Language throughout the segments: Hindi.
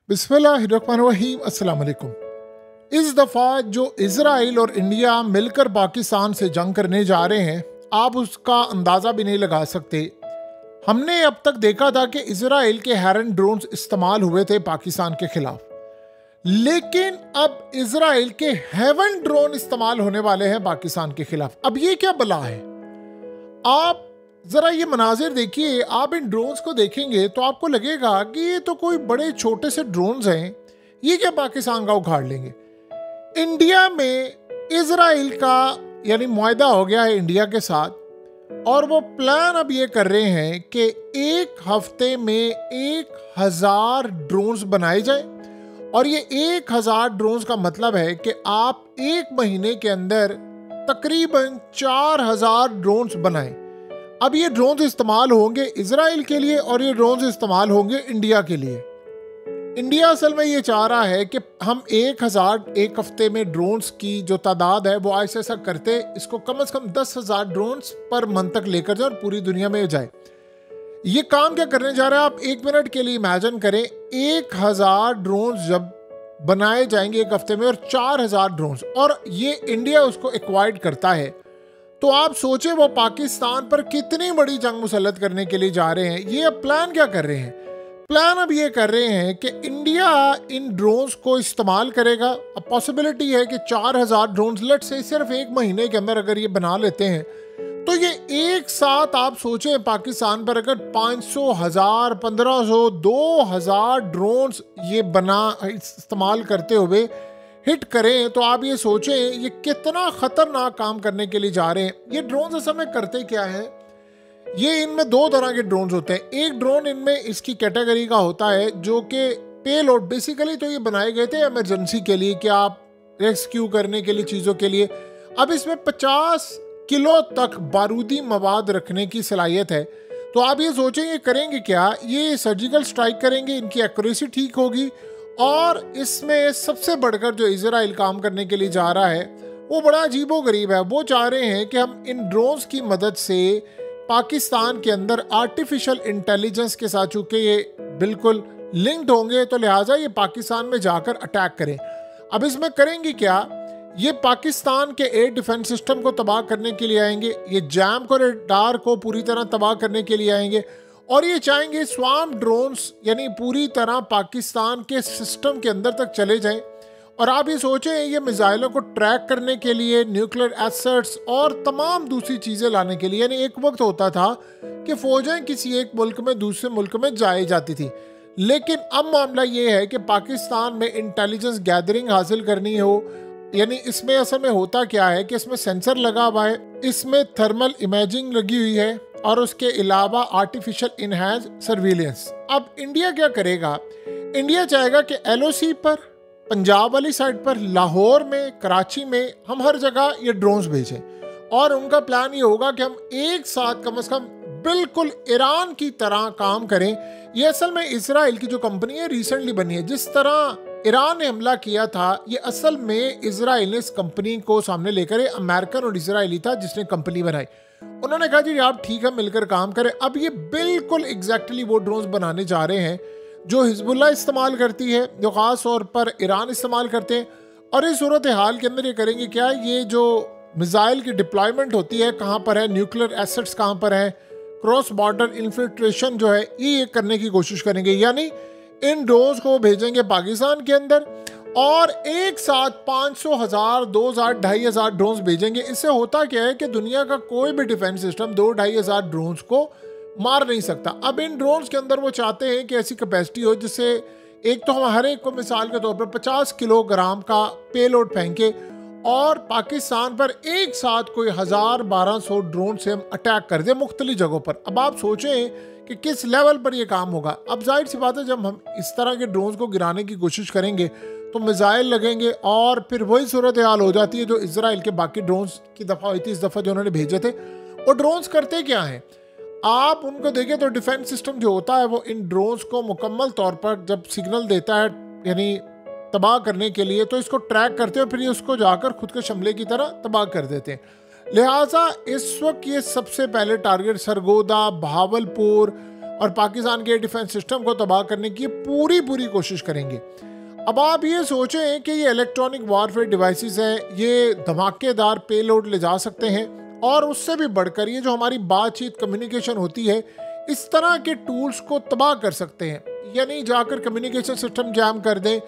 बिस्मिल्लाहिर्रहमानिर्रहीम अस्सलाम वालेकुम। इस दफ़ा जो इजराइल और इंडिया मिलकर पाकिस्तान से जंग करने जा रहे हैं, आप उसका अंदाज़ा भी नहीं लगा सकते। हमने अब तक देखा था कि इजराइल के हेरन ड्रोन्स इस्तेमाल हुए थे पाकिस्तान के खिलाफ, लेकिन अब इजराइल के हेवन ड्रोन इस्तेमाल होने वाले हैं पाकिस्तान के खिलाफ। अब ये क्या बला है? आप जरा ये मनाजिर देखिए। आप इन ड्रोन्स को देखेंगे तो आपको लगेगा कि ये तो कोई बड़े छोटे से ड्रोन्स हैं, ये क्या पाकिस्तान का उखाड़ लेंगे। इंडिया में इजराइल का यानी मुआहदा हो गया है इंडिया के साथ, और वो प्लान अब ये कर रहे हैं कि एक हफ्ते में 1000 ड्रोन्स बनाए जाए। और ये 1000 ड्रोन्स का मतलब है कि आप एक महीने के अंदर तकरीबन 4000 ड्रोन्स बनाएं। अब ये ड्रोन्स इस्तेमाल होंगे इजराइल के लिए और ये ड्रोन्स इस्तेमाल होंगे इंडिया के लिए। इंडिया असल में ये चाह रहा है कि हम 1000 एक हफ्ते में ड्रोन्स की जो तादाद है वो ऐसा करते इसको कम से कम 10,000 ड्रोन्स पर मंथ तक लेकर जाए और पूरी दुनिया में जाए। ये काम क्या करने जा रहे हैं? आप एक मिनट के लिए इमेजिन करें, 1000 ड्रोन्स जब बनाए जाएंगे एक हफ्ते में और 4000 ड्रोन्स, और ये इंडिया उसको एक्वायर्ड करता है, तो आप सोचें वो पाकिस्तान पर कितनी बड़ी जंग मुसल्लत करने के लिए जा रहे हैं। ये अब प्लान क्या कर रहे हैं? प्लान अब ये कर रहे हैं कि इंडिया इन ड्रोन्स को इस्तेमाल करेगा। अब पॉसिबिलिटी है कि 4000 ड्रोन्स लेट से सिर्फ एक महीने के अंदर अगर ये बना लेते हैं, तो ये एक साथ आप सोचें पाकिस्तान पर अगर 500, 1000, 1500, 2000 ड्रोन्स ये बना इस्तेमाल करते हुए हिट करें, तो आप ये सोचें ये कितना खतरनाक काम करने के लिए जा रहे हैं। ये ड्रोन्स असल में करते क्या है? ये इनमें दो तरह के ड्रोन्स होते हैं। एक ड्रोन इनमें इसकी कैटेगरी का होता है जो कि पेलोड, बेसिकली तो ये बनाए गए थे इमरजेंसी के लिए कि आप रेस्क्यू करने के लिए चीज़ों के लिए। अब इसमें 50 किलो तक बारूदी मवाद रखने की सलाहियत है। तो आप ये सोचें ये करेंगे क्या? ये सर्जिकल स्ट्राइक करेंगे, इनकी एक्यूरेसी ठीक होगी, और इसमें सबसे बढ़कर जो इजराइल काम करने के लिए जा रहा है वो बड़ा अजीबोगरीब है। वो चाह रहे हैं कि हम इन ड्रोन्स की मदद से पाकिस्तान के अंदर आर्टिफिशियल इंटेलिजेंस के साथ, चूंकि ये बिल्कुल लिंक्ड होंगे, तो लिहाजा ये पाकिस्तान में जाकर अटैक करें। अब इसमें करेंगे क्या? ये पाकिस्तान के एयर डिफेंस सिस्टम को तबाह करने के लिए आएंगे, ये जैम को, रडार को पूरी तरह तबाह करने के लिए आएंगे, और ये चाहेंगे स्वाम ड्रोन्स यानी पूरी तरह पाकिस्तान के सिस्टम के अंदर तक चले जाएं। और आप ये सोचें ये मिसाइलों को ट्रैक करने के लिए, न्यूक्लियर एसेट्स और तमाम दूसरी चीज़ें लाने के लिए। यानी एक वक्त होता था कि फ़ौजें किसी एक मुल्क में दूसरे मुल्क में जाई जाती थी, लेकिन अब मामला ये है कि पाकिस्तान में इंटेलिजेंस गैदरिंग हासिल करनी हो। यानी इसमें असल में होता क्या है कि इसमें सेंसर लगा हुआ है, इसमें थर्मल इमेजिंग लगी हुई है, और उसके अलावा आर्टिफिशियल इनहैंस सर्विलेंस। अब इंडिया क्या करेगा? इंडिया चाहेगा कि LOC पर, पंजाब वाली साइड पर, लाहौर में, कराची में, हम हर जगह ये ड्रोन्स भेजें। और उनका प्लान ये होगा कि हम एक साथ कम से कम बिल्कुल ईरान की तरह काम करें। ये असल में इसराइल की जो कंपनी है रिसेंटली बनी है, जिस तरह ईरान ने हमला किया था, ये असल में इसराइल ने इस कंपनी को सामने लेकर, अमेरिकन और इसराइली था जिसने कंपनी बनाई। उन्होंने कहा जी आप ठीक है मिलकर काम करें। अब ये बिल्कुल एग्जैक्टली वो ड्रोन्स बनाने जा रहे हैं जो हिजबुल्लाह इस्तेमाल करती है, जो ख़ास तौर पर ईरान इस्तेमाल करते हैं। और इस सूरत हाल के अंदर ये करेंगे क्या? ये जो मिसाइल की डिप्लॉयमेंट होती है कहाँ पर है, न्यूक्लियर एसेट्स कहाँ पर है, क्रॉस बॉर्डर इन्फिल्ट्रेशन जो है ये करने की कोशिश करेंगे। यानी इन ड्रोन्स को भेजेंगे पाकिस्तान के अंदर और एक साथ 500, 1000, 2000, 2500 ड्रोन्स भेजेंगे। इससे होता क्या है कि दुनिया का कोई भी डिफेंस सिस्टम 2-2500 ड्रोन्स को मार नहीं सकता। अब इन ड्रोन्स के अंदर वो चाहते हैं कि ऐसी कैपेसिटी हो जिससे एक तो हम हर एक को मिसाल के तौर पर 50 किलोग्राम का पेलोड फेंके और पाकिस्तान पर एक साथ कोई 1000-1200 ड्रोन से हम अटैक कर दें मुख्तलिफ जगहों पर। अब आप सोचें कि किस लेवल पर यह काम होगा। अब जाहिर सी बात है जब हम इस तरह के ड्रोन्स को गिराने की कोशिश करेंगे तो मिसाइल लगेंगे, और फिर वही सूरत हाल हो जाती है जो इजराइल के बाकी ड्रोन्स की दफ़ा हुई थी। इस दफ़ा जो उन्होंने भेजे थे वो ड्रोन्स करते क्या हैं? आप उनको देखें तो डिफेंस सिस्टम जो होता है वो इन ड्रोन्स को मुकम्मल तौर पर जब सिग्नल देता है यानी तबाह करने के लिए, तो इसको ट्रैक करते हैं, फिर ये उसको जाकर खुद के शमले की तरह तबाह कर देते हैं। लिहाजा इस वक्त ये सबसे पहले टारगेट सरगोदा, बहावलपुर और पाकिस्तान के डिफेंस सिस्टम को तबाह करने की पूरी कोशिश करेंगे। अब आप ये सोचें कि ये इलेक्ट्रॉनिक वारफेयर डिवाइसेस हैं, ये धमाकेदार पेलोड ले जा सकते हैं, और उससे भी बढ़कर ये जो हमारी बातचीत कम्युनिकेशन होती है, इस तरह के टूल्स को तबाह कर सकते हैं। यानी जाकर कम्युनिकेशन सिस्टम जैम कर दें,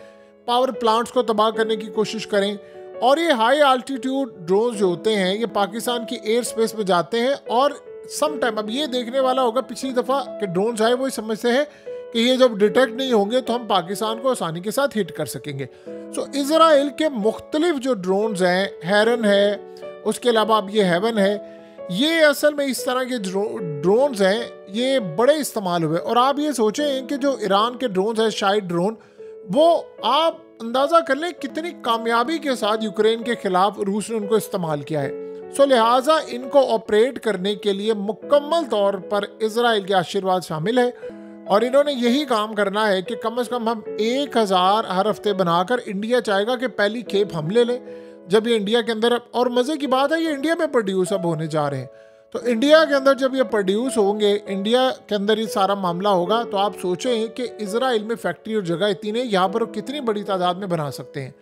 पावर प्लांट्स को तबाह करने की कोशिश करें। और ये हाई आल्टीट्यूड ड्रोन जो होते हैं, ये पाकिस्तान की एयर स्पेस में जाते हैं, और सम टाइम अब ये देखने वाला होगा, पिछली दफ़ा के ड्रोन आए वो समझते हैं कि ये जब डिटेक्ट नहीं होंगे तो हम पाकिस्तान को आसानी के साथ हिट कर सकेंगे। सो इजराइल के मुख्तलिफ जो ड्रोन्स हैं, हेरन है, उसके अलावा अब ये हेवन है, ये असल में इस तरह के ड्रोन्स हैं, ये बड़े इस्तेमाल हुए। और आप ये सोचें कि जो ईरान के ड्रोन्स हैं, शाइड ड्रोन, वो आप अंदाज़ा कर लें कितनी कामयाबी के साथ यूक्रेन के खिलाफ रूस ने उनको इस्तेमाल किया है। सो लिहाजा इनको ऑपरेट करने के लिए मुकम्मल तौर पर इजराइल के आशीर्वाद शामिल है, और इन्होंने यही काम करना है कि कम से कम हम 1000 हर हफ्ते बनाकर इंडिया चाहेगा कि पहली खेप हम ले लें जब ये इंडिया के अंदर। और मज़े की बात है, ये इंडिया में प्रोड्यूस अब होने जा रहे हैं, तो इंडिया के अंदर जब ये प्रोड्यूस होंगे, इंडिया के अंदर ये सारा मामला होगा, तो आप सोचें कि इजराइल में फैक्ट्री और जगह इतनी नहीं, यहाँ पर कितनी बड़ी तादाद में बना सकते हैं।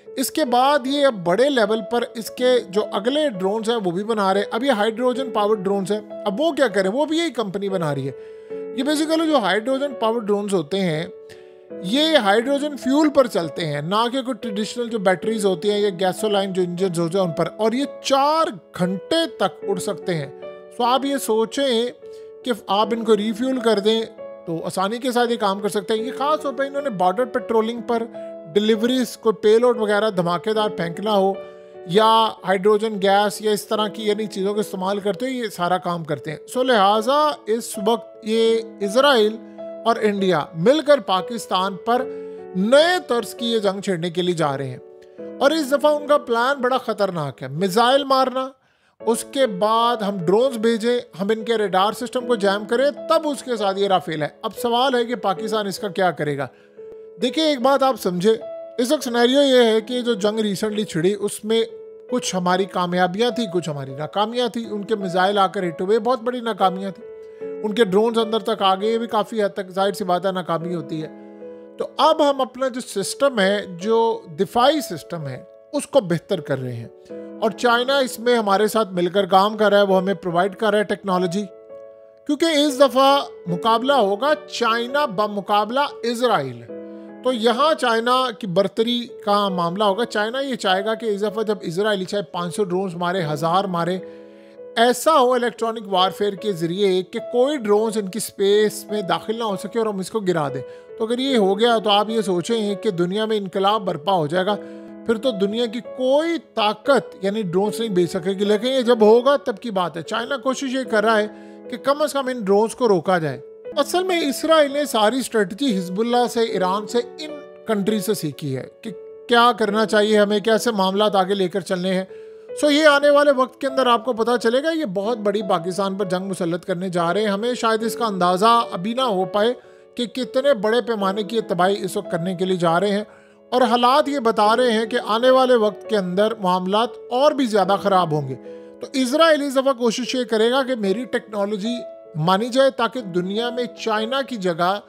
इसके बाद ये अब बड़े लेवल पर इसके जो अगले ड्रोन्स हैं वो भी बना रहे हैं। अब ये हाइड्रोजन पावर्ड ड्रोन्स हैं, अब वो क्या करें, वो भी यही कंपनी बना रही है। ये बेसिकली जो हाइड्रोजन पावर्ड ड्रोन्स होते हैं, ये हाइड्रोजन फ्यूल पर चलते हैं, ना कि कोई ट्रेडिशनल जो बैटरीज होती हैं या गैसोलाइन जो इंजन होते हैं उन पर, और ये 4 घंटे तक उड़ सकते हैं। तो आप ये सोचें कि आप इनको रिफ्यूल कर दें तो आसानी के साथ ये काम कर सकते हैं। ये खास तौर पर इन्होंने बॉर्डर पेट्रोलिंग पर, डिलीवरीज को पेलोड वगैरह धमाकेदार फेंकना हो, या हाइड्रोजन गैस या इस तरह की यानी चीज़ों का इस्तेमाल करते हुए ये सारा काम करते हैं। सो लिहाजा इस वक्त ये इजराइल और इंडिया मिलकर पाकिस्तान पर नए तर्ज की ये जंग छेड़ने के लिए जा रहे हैं। और इस दफ़ा उनका प्लान बड़ा ख़तरनाक है, मिसाइल मारना, उसके बाद हम ड्रोन्स भेजें, हम इनके रडार सिस्टम को जैम करें, तब उसके साथ ये राफेल है। अब सवाल है कि पाकिस्तान इसका क्या करेगा। देखिए एक बात आप समझे, इस वक्त सिनेरियो ये है कि जो जंग रिसेंटली छिड़ी उसमें कुछ हमारी कामयाबियां थी, कुछ हमारी नाकामियां थी। उनके मिसाइल आकर हिट हुए, बहुत बड़ी नाकामियां थी। उनके ड्रोन्स अंदर तक आ गए, भी काफ़ी हद तक जाहिर सी बात है नाकामी होती है। तो अब हम अपना जो सिस्टम है, जो दिफाई सिस्टम है, उसको बेहतर कर रहे हैं, और चाइना इसमें हमारे साथ मिलकर काम कर रहा है, वो हमें प्रोवाइड कर रहा है टेक्नोलॉजी। क्योंकि इस दफ़ा मुकाबला होगा चाइना बमुकाबला इजराइल, तो यहाँ चाइना की बर्तरी का मामला होगा। चाइना ये चाहेगा कि इस दफ़ा जब इजराइल चाहे 500 ड्रोन्स मारे, 1000 मारे, ऐसा हो इलेक्ट्रॉनिक वारफेयर के ज़रिए कि कोई ड्रोन्स इनकी स्पेस में दाखिल ना हो सके और हम इसको गिरा दें। तो अगर ये हो गया तो आप ये सोचें कि दुनिया में इनकलाब बर्पा हो जाएगा, फिर तो दुनिया की कोई ताकत यानी ड्रोन्स नहीं भेज सकेगी। लेकिन ये जब होगा तब की बात है। चाइना कोशिश ये कर रहा है कि कम से कम इन ड्रोन्स को रोका जाए। असल में इसराइल ने सारी स्ट्रेटजी हिजबुल्लाह से, ईरान से, इन कंट्री से सीखी है कि क्या करना चाहिए हमें, कैसे मामला आगे लेकर चलने हैं। सो ये आने वाले वक्त के अंदर आपको पता चलेगा, ये बहुत बड़ी पाकिस्तान पर जंग मुसल्लत करने जा रहे हैं। हमें शायद इसका अंदाज़ा अभी ना हो पाए कि कितने बड़े पैमाने की तबाही इस वक्त करने के लिए जा रहे हैं, और हालात ये बता रहे हैं कि आने वाले वक्त के अंदर मामलात और भी ज़्यादा ख़राब होंगे। तो इजराइल इस दफ़ा कोशिश ये करेगा कि मेरी टेक्नोलॉजी मानी जाए, ताकि दुनिया में चाइना की जगह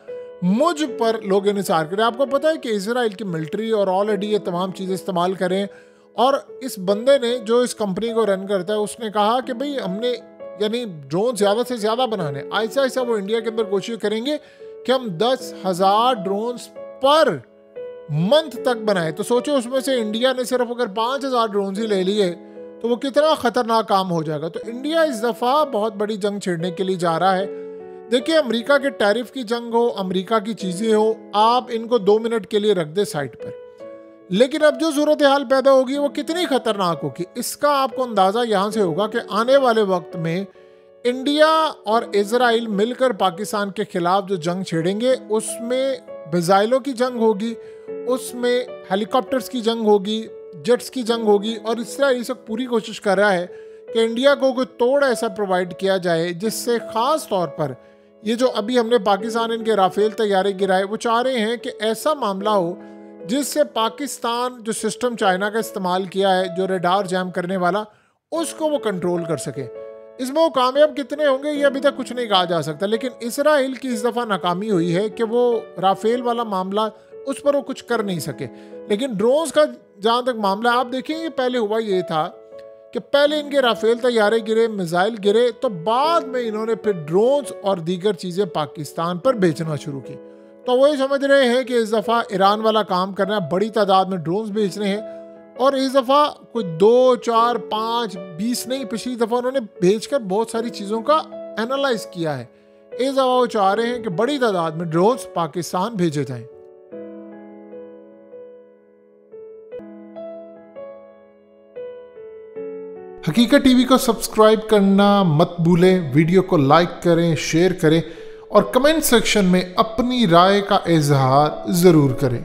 मुझ पर लोग इंतजार करें। आपको पता है कि इजराइल की मिलिट्री और ऑलरेडी ये तमाम चीज़ें इस्तेमाल करें, और इस बंदे ने जो इस कंपनी को रन करता है उसने कहा कि भाई हमने यानी ड्रोन ज़्यादा से ज़्यादा बनाने, ऐसा ऐसा वो इंडिया के अंदर कोशिश करेंगे कि हम 10,000 ड्रोन्स पर मंथ तक बनाए। तो सोचो उसमें से इंडिया ने सिर्फ अगर 5,000 ड्रोन्स ही ले लिए तो वो कितना ख़तरनाक काम हो जाएगा। तो इंडिया इस दफ़ा बहुत बड़ी जंग छेड़ने के लिए जा रहा है। देखिए अमेरिका के टैरिफ की जंग हो, अमेरिका की चीज़ें हो, आप इनको 2 मिनट के लिए रख दे साइड पर, लेकिन अब जो सूरत हाल पैदा होगी वो कितनी खतरनाक होगी इसका आपको अंदाज़ा यहाँ से होगा कि आने वाले वक्त में इंडिया और इजराइल मिलकर पाकिस्तान के खिलाफ जो जंग छेड़ेंगे उसमें मिसाइलों की जंग होगी, उसमें हेलीकॉप्टर्स की जंग होगी, जेट्स की जंग होगी। और इसराइल इस वक्त पूरी कोशिश कर रहा है कि इंडिया को कोई तोड़ ऐसा प्रोवाइड किया जाए जिससे ख़ास तौर पर ये जो अभी हमने पाकिस्तान इनके राफेल तैयारे गिराए, वो चाह रहे हैं कि ऐसा मामला हो जिससे पाकिस्तान जो सिस्टम चाइना का इस्तेमाल किया है, जो रडार जैम करने वाला, उसको वो कंट्रोल कर सके। इसमें वो कामयाब कितने होंगे ये अभी तक कुछ नहीं कहा जा सकता, लेकिन इसराइल की इस दफ़ा नाकामी हुई है कि वो राफेल वाला मामला उस पर वो कुछ कर नहीं सके। लेकिन ड्रोन्स का जहाँ तक मामला आप देखें, ये पहले हुआ ये था कि पहले इनके राफेल तैयारे गिरे, मिसाइल गिरे, तो बाद में इन्होंने फिर ड्रोन्स और दीगर चीज़ें पाकिस्तान पर बेचना शुरू की। तो वही समझ रहे हैं कि इस दफ़ा ईरान वाला काम करना है, बड़ी तादाद में ड्रोन्स बेच रहे हैं, और इस दफ़ा कोई 2, 4, 5, 20 नहीं, पिछली दफ़ा उन्होंने भेजकर बहुत सारी चीज़ों का एनालाइज किया है। इस दफ़ा वो चाह रहे हैं कि बड़ी तादाद में ड्रोन्स पाकिस्तान भेजे जाएं। हकीकत टीवी को सब्सक्राइब करना मत भूलें, वीडियो को लाइक करें, शेयर करें और कमेंट सेक्शन में अपनी राय का इजहार ज़रूर करें।